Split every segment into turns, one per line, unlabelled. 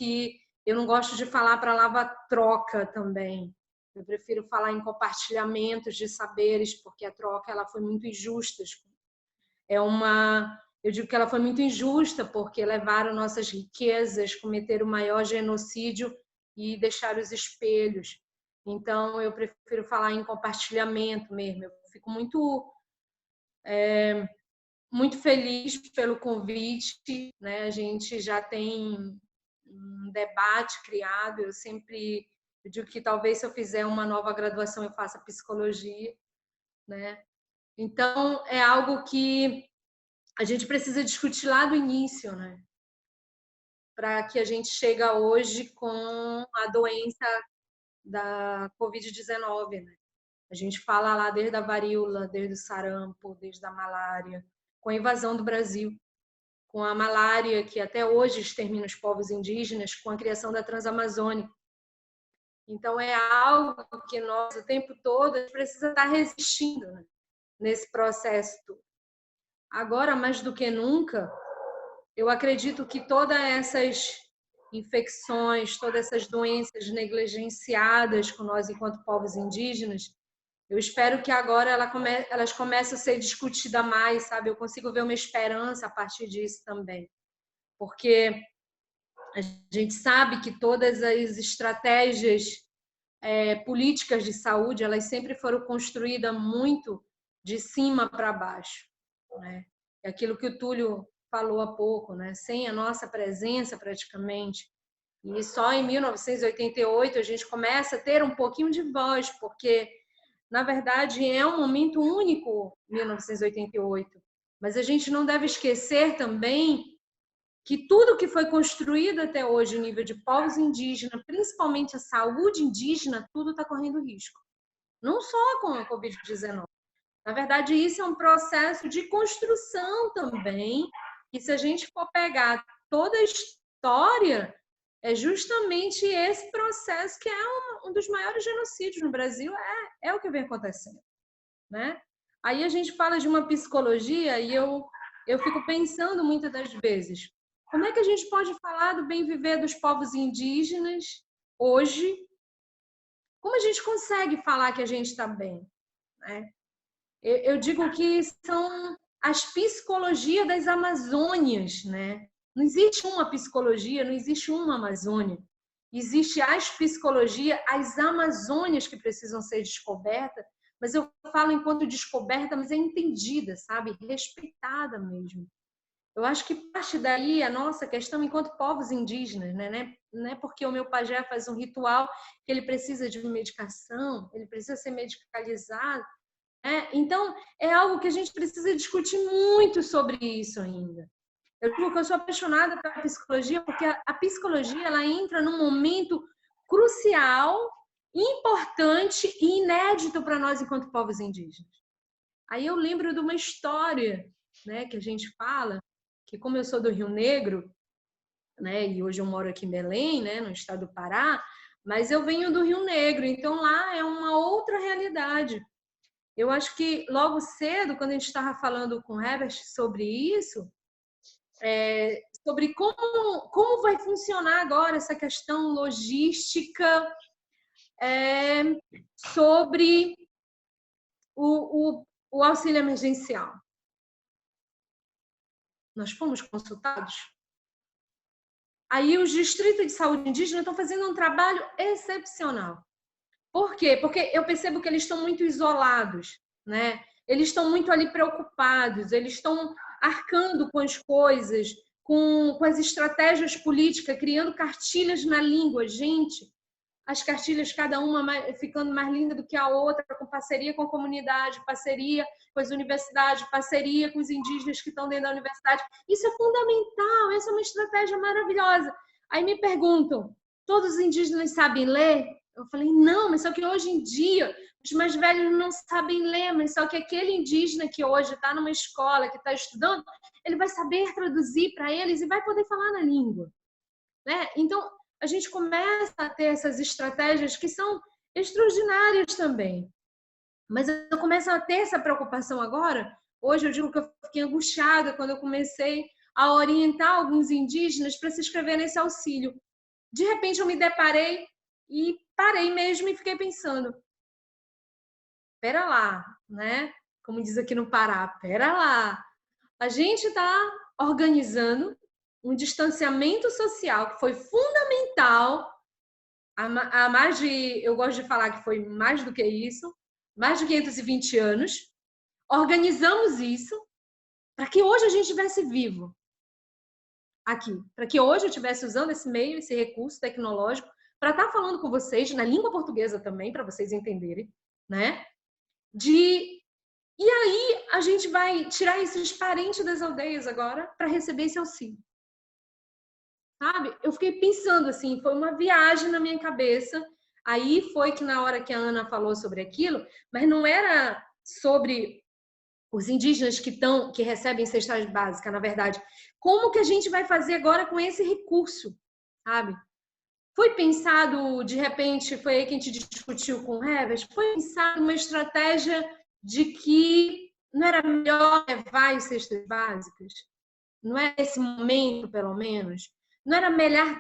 que eu não gosto de falar para palavra troca também. Eu prefiro falar em compartilhamentos de saberes, porque a troca ela foi muito injusta. Eu digo que ela foi muito injusta, porque levaram nossas riquezas, cometeram o maior genocídio e deixaram os espelhos. Então, eu prefiro falar em compartilhamento mesmo. Eu fico muito feliz pelo convite, né? A gente já tem um debate criado. Eu digo que talvez se eu fizer uma nova graduação eu faça psicologia, né? Então é algo que a gente precisa discutir lá do início, né? Para que a gente chegue hoje com a doença da Covid-19, né? A gente fala lá desde a varíola, desde o sarampo, desde a malária, com a invasão do Brasil, com a malária que até hoje extermina os povos indígenas, com a criação da Transamazônica. Então é algo que nós o tempo todo a gente precisa estar resistindo, né? Nesse processo. Agora, mais do que nunca, eu acredito que todas essas infecções, todas essas doenças negligenciadas com nós enquanto povos indígenas, eu espero que agora elas comecem a ser discutidas mais, sabe? Eu consigo ver uma esperança a partir disso também. Porque a gente sabe que todas as estratégias políticas de saúde, elas sempre foram construídas muito de cima para baixo, né? É aquilo que o Túlio falou há pouco, né? Sem a nossa presença praticamente. E só em 1988 a gente começa a ter um pouquinho de voz, porque, na verdade, é um momento único, 1988. Mas a gente não deve esquecer também que tudo que foi construído até hoje em nível de povos indígenas, principalmente a saúde indígena, tudo está correndo risco. Não só com a Covid-19. Na verdade, isso é um processo de construção também, e se a gente for pegar toda a história, é justamente esse processo que é um dos maiores genocídios no Brasil, é o que vem acontecendo, né? Aí a gente fala de uma psicologia e eu fico pensando muitas das vezes, como é que a gente pode falar do bem viver dos povos indígenas hoje? Como a gente consegue falar que a gente está bem, né? Eu digo que são as psicologias das Amazônias, né? Não existe uma psicologia, não existe uma Amazônia. Existe as psicologias, as Amazônias que precisam ser descobertas, mas eu falo enquanto descoberta, mas é entendida, sabe? Respeitada mesmo. Eu acho que parte daí a nossa questão enquanto povos indígenas, né? Não é porque o meu pajé faz um ritual que ele precisa de medicação, ele precisa ser medicalizado. Então, é algo que a gente precisa discutir muito sobre isso ainda. Eu digo que eu sou apaixonada pela psicologia porque a psicologia ela entra num momento crucial, importante e inédito para nós enquanto povos indígenas. Aí eu lembro de uma história, né, que a gente fala, que como eu sou do Rio Negro, né, e hoje eu moro aqui em Belém, né, no estado do Pará, mas eu venho do Rio Negro, então lá é uma outra realidade. Eu acho que logo cedo, quando a gente estava falando com o Herbert sobre isso, sobre como vai funcionar agora essa questão logística, sobre o auxílio emergencial. Nós fomos consultados. Aí os distritos de saúde indígena estão fazendo um trabalho excepcional. Por quê? Porque eu percebo que eles estão muito isolados, né? Eles estão muito ali preocupados, eles estão arcando com as coisas, com as estratégias políticas, criando cartilhas na língua. Gente, as cartilhas, cada uma ficando mais linda do que a outra, com parceria com a comunidade, parceria com as universidades, parceria com os indígenas que estão dentro da universidade. Isso é fundamental, essa é uma estratégia maravilhosa. Aí me perguntam, todos os indígenas sabem ler? Eu falei, não, mas só que hoje em dia os mais velhos não sabem ler, mas só que aquele indígena que hoje está numa escola, que está estudando, ele vai saber traduzir para eles e vai poder falar na língua, né? Então, a gente começa a ter essas estratégias que são extraordinárias também. Mas eu começo a ter essa preocupação agora. Hoje eu digo que eu fiquei angustiada quando eu comecei a orientar alguns indígenas para se inscrever nesse auxílio. de repente eu me deparei e parei mesmo e fiquei pensando, pera lá, né? Como diz aqui no Pará, pera lá. A gente está organizando um distanciamento social que foi fundamental há mais de, eu gosto de falar que foi mais do que isso, mais de 520 anos. Organizamos isso para que hoje a gente estivesse vivo aqui, para que hoje eu estivesse usando esse meio, esse recurso tecnológico para estar falando com vocês na língua portuguesa também, para vocês entenderem, né? E aí a gente vai tirar esses parentes das aldeias agora para receber esse auxílio. Sabe? Eu fiquei pensando assim, foi uma viagem na minha cabeça. Aí foi que na hora que a Ana falou sobre aquilo, mas não era sobre os indígenas que recebem cestas básicas, na verdade. Como que a gente vai fazer agora com esse recurso, sabe? Foi pensado, de repente, foi aí que a gente discutiu com o Heves, foi pensado uma estratégia de que não era melhor levar as cestas básicas? Não é esse momento, pelo menos? Não era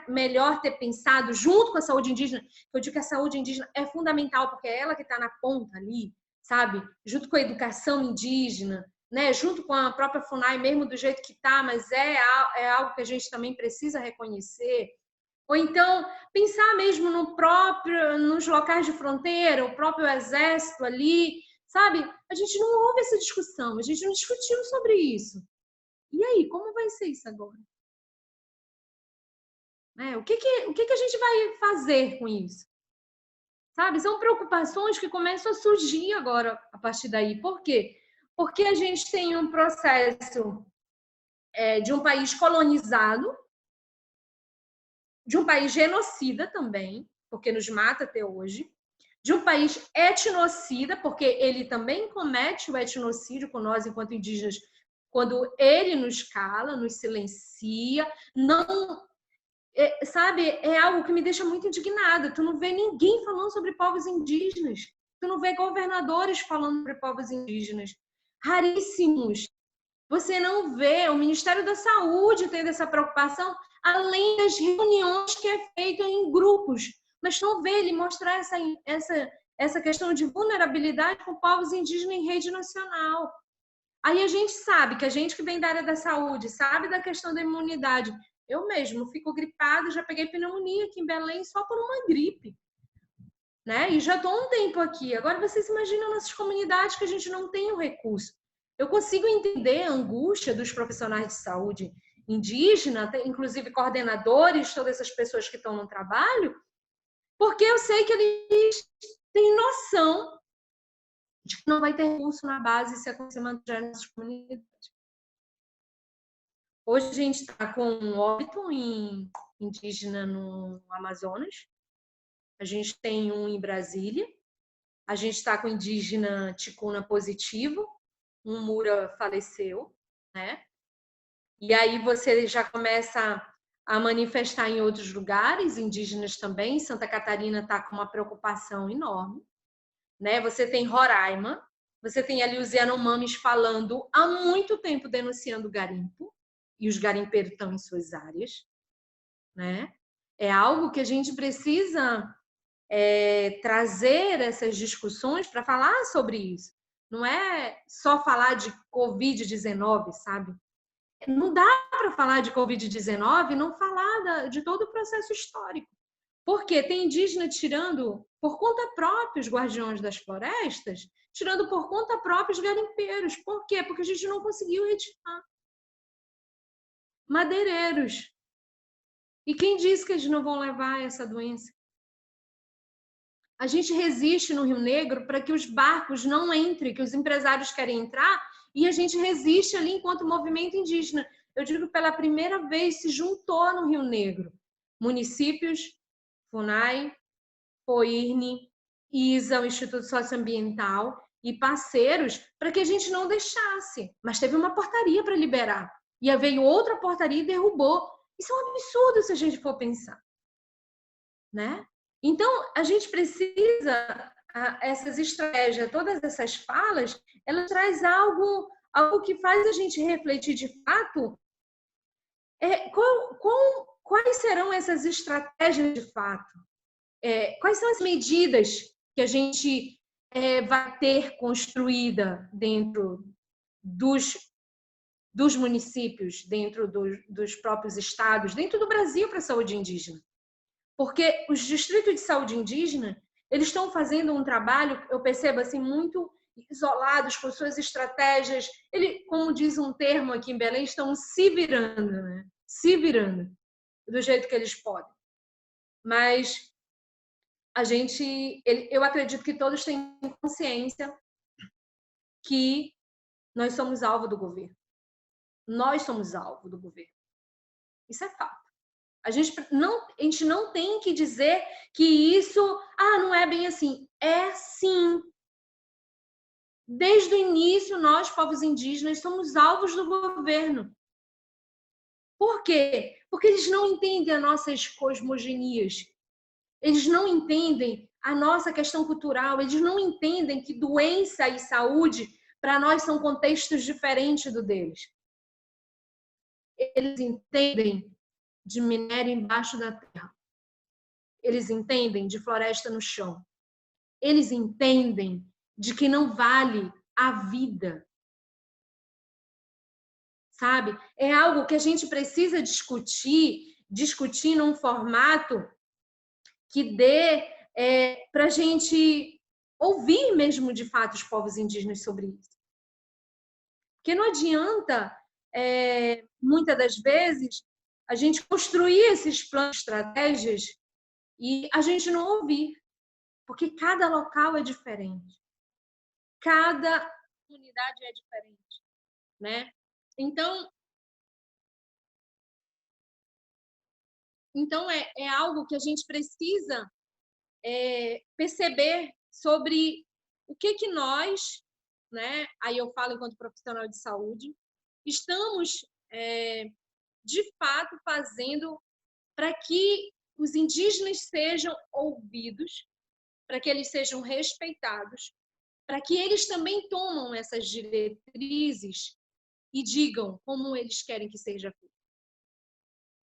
melhor ter pensado junto com a saúde indígena? Eu digo que a saúde indígena é fundamental, porque é ela que está na ponta ali, sabe? Junto com a educação indígena, né? Junto com a própria FUNAI, mesmo do jeito que está, mas é algo que a gente também precisa reconhecer. Ou então, pensar mesmo nos locais de fronteira, o próprio exército ali, sabe? A gente não houve essa discussão, a gente não discutiu sobre isso. E aí, como vai ser isso agora? O que a gente vai fazer com isso? Sabe? São preocupações que começam a surgir agora a partir daí. Por quê? Porque a gente tem um processo de um país colonizado, de um país genocida também, porque nos mata até hoje, de um país etnocida, porque ele também comete o etnocídio com nós enquanto indígenas, quando ele nos cala, nos silencia, não... sabe, é algo que me deixa muito indignada. Tu não vê ninguém falando sobre povos indígenas. Tu não vê governadores falando sobre povos indígenas. Raríssimos. Você não vê o Ministério da Saúde tendo essa preocupação, além das reuniões que é feito em grupos. Mas não vê ele mostrar essa questão de vulnerabilidade com povos indígenas em rede nacional. Aí a gente sabe que a gente que vem da área da saúde, sabe da questão da imunidade. Eu mesmo fico gripada, já peguei pneumonia aqui em Belém só por uma gripe. Né? E já estou um tempo aqui. Agora vocês imaginam nossas comunidades que a gente não tem o recurso. Eu consigo entender a angústia dos profissionais de saúde indígena, inclusive coordenadores, todas essas pessoas que estão no trabalho, porque eu sei que eles têm noção de que não vai ter recurso na base se acontecer manter nessas comunidades. Hoje a gente está com um óbito indígena no Amazonas, a gente tem um em Brasília, a gente está com indígena ticuna positivo, um Mura faleceu, né? E aí você já começa a manifestar em outros lugares, indígenas também. Santa Catarina está com uma preocupação enorme, né? Você tem Roraima, você tem ali os Yanomamis falando há muito tempo denunciando o garimpo, e os garimpeiros estão em suas áreas, né? É algo que a gente precisa trazer essas discussões para falar sobre isso. Não é só falar de Covid-19, sabe? Não dá para falar de Covid-19 e não falar de todo o processo histórico. Porque tem indígena tirando por conta própria os guardiões das florestas, tirando por conta própria os garimpeiros. Por quê? Porque a gente não conseguiu retirar. Madeireiros. E quem disse que eles não vão levar essa doença? A gente resiste no Rio Negro para que os barcos não entrem, que os empresários querem entrar, e a gente resiste ali enquanto movimento indígena. Eu digo que pela primeira vez se juntou no Rio Negro municípios, FUNAI, FOIRNE, ISA, o Instituto Socioambiental, e parceiros para que a gente não deixasse. Mas teve uma portaria para liberar. E aí veio outra portaria e derrubou. Isso é um absurdo se a gente for pensar. Né? Então, a gente precisa, essas estratégias, todas essas falas, ela traz algo que faz a gente refletir de fato quais serão essas estratégias de fato? Quais são as medidas que a gente vai ter construída dentro dos municípios, dentro dos próprios estados, dentro do Brasil para a saúde indígena? Porque os distritos de saúde indígena, eles estão fazendo um trabalho, eu percebo assim, muito isolados com suas estratégias. Ele, como diz um termo aqui em Belém, estão se virando, né? Se virando do jeito que eles podem. Mas eu acredito que todos têm consciência que nós somos alvo do governo. Nós somos alvo do governo. Isso é fato. A gente não tem que dizer que isso, não é bem assim. É sim. Desde o início, nós, povos indígenas, somos alvos do governo. Por quê? Porque eles não entendem as nossas cosmogonias. Eles não entendem a nossa questão cultural. Eles não entendem que doença e saúde, para nós, são contextos diferentes do deles. Eles entendem de minério embaixo da terra. Eles entendem de floresta no chão. Eles entendem de que não vale a vida. Sabe? É algo que a gente precisa discutir num formato que dê para a gente ouvir mesmo de fato os povos indígenas sobre isso. Porque não adianta, muitas das vezes, a gente construir esses planos, estratégias, e a gente não ouvir. Porque cada local é diferente. Cada comunidade é diferente, né? Então é algo que a gente precisa perceber sobre o que nós, né? Aí eu falo enquanto profissional de saúde, estamos de fato fazendo para que os indígenas sejam ouvidos, para que eles sejam respeitados, para que eles também tomam essas diretrizes e digam como eles querem que seja feito.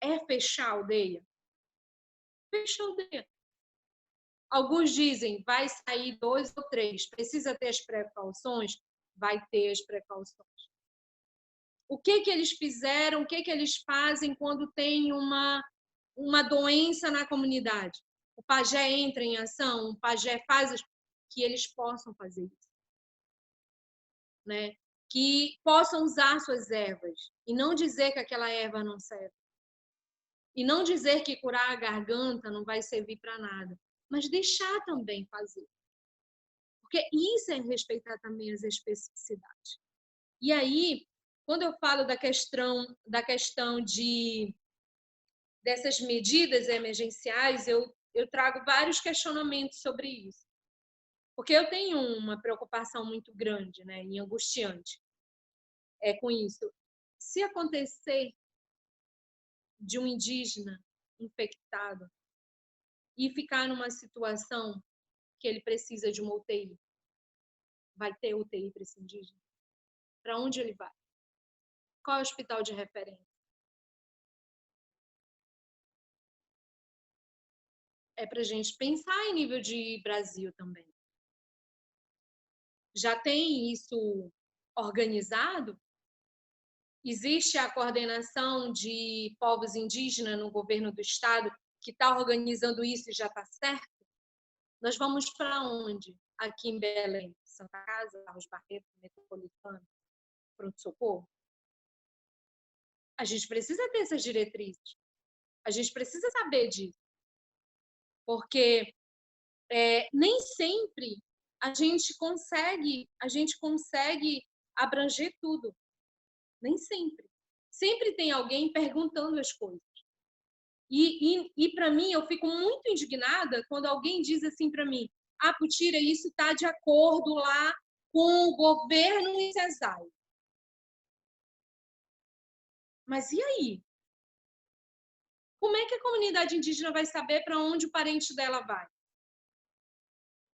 É fechar a aldeia? Fecha a aldeia. Alguns dizem, vai sair 2 ou 3. Precisa ter as precauções? Vai ter as precauções. O que eles fizeram? O que eles fazem quando tem uma doença na comunidade? O pajé entra em ação? O pajé faz que eles possam fazer isso, né? Que possam usar suas ervas e não dizer que aquela erva não serve. E não dizer que curar a garganta não vai servir para nada, mas deixar também fazer. Porque isso é respeitar também as especificidades. E aí, quando eu falo da questão dessas medidas emergenciais, eu trago vários questionamentos sobre isso. Porque eu tenho uma preocupação muito grande, né, e angustiante com isso. Se acontecer de um indígena infectado e ficar numa situação que ele precisa de uma UTI, vai ter UTI para esse indígena? Para onde ele vai? Qual é o hospital de referência? É para a gente pensar em nível de Brasil também. Já tem isso organizado? Existe a coordenação de povos indígenas no governo do estado que está organizando isso e já está certo? Nós vamos para onde? Aqui em Belém, Santa Casa, Carlos Barreto, Metropolitano, Pronto-Socorro? A gente precisa ter essas diretrizes. A gente precisa saber disso. Porque nem sempre a gente consegue abranger tudo. Nem sempre. Sempre tem alguém perguntando as coisas. E para mim, eu fico muito indignada quando alguém diz assim para mim: Putira, isso está de acordo lá com o governo e CESAI. Mas e aí? Como é que a comunidade indígena vai saber para onde o parente dela vai?